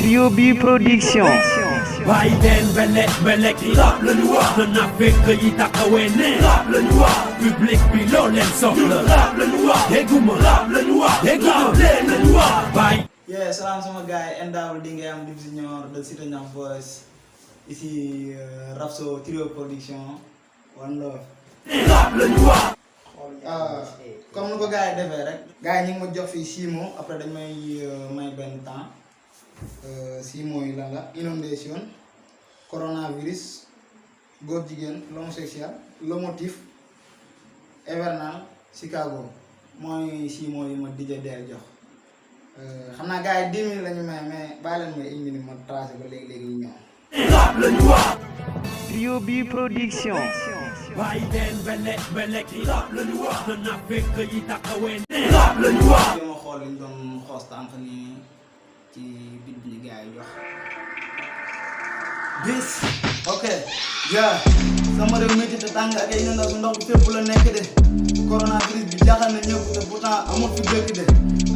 Trio B Production. bàyyi leen belek rap le noir na fekk yi taxawene rap le noir public bi loo leen soxla rap le noir dégguma rap le noir dégguma leen le noir bàyyi. Yeah, salam sama gars yi NW Dingam Dip Junior de Cité Niang Voice ici Rapso Trio Production One Love. rap le noir. Comme nu ko gars yi defee rek. gars yi ñu ngi ma jox fii 6 mots après dañ may benn temps 6 mots yi lan la inondation coronavirus góor jigéen l'homosexuel le motif hivernal Chicago mooy 6 mots yi ma DJ Der jox. xam naa gars yi 10 minutes la ñu may mais bàyyi leen may 1 minute ma tracé ba léegi ñu ñëw. rap le noir. Trio B Production. bàyyi leen belek rap le noir na fekk yi taxawene rap le noir. li ma xool li ñu doon xoos tànk nii ci bit bi ñu gars yi jox. bis ok yeah sama réew métti te tàng ak ay inondation ndox bi fépp la nekk de coronavirus bi jaaxal na ñëpp te pourtant amul fi dëkk de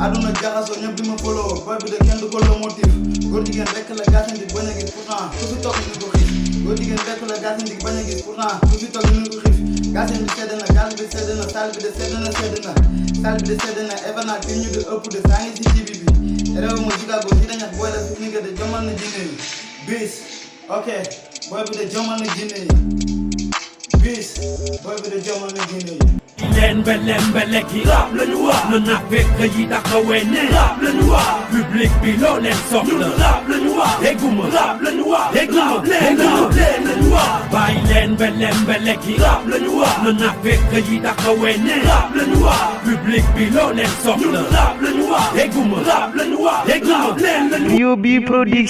àdduna jaxasoo ñëpp di ma follow boy bi de kenn du ko le motif góor jigéen rekk la gàttan di bañ a gis pourtant ku fi toog ñu ko xiif góor jigéen rekk la gàttan di bañ a gis pourtant ku fi toog ñu ko xiif gàttan bi sedd na gaal bi sedd na saal bi de sedd na saal bi de sedd na événement bi ñu di ëpp de saa ngi si jibi bi réew mo Chicago si dañax booy la fi ni nga de jomal na jinne yi bis ok boy bi de jomal na jinne yi bis boy bi de jomal na jinne yi leen belek rap le noir na fekk yi taxawene rap le noir public bi loo leen soxla rap le noir dégguma rap le noir dégguma leen le noir bàyyi leen belek rap le noir na fekk yi taxawene rap le noir public bi loo leen soxla rap le noir dégguma rap le noir dégguma leen le noir. Trio B Production.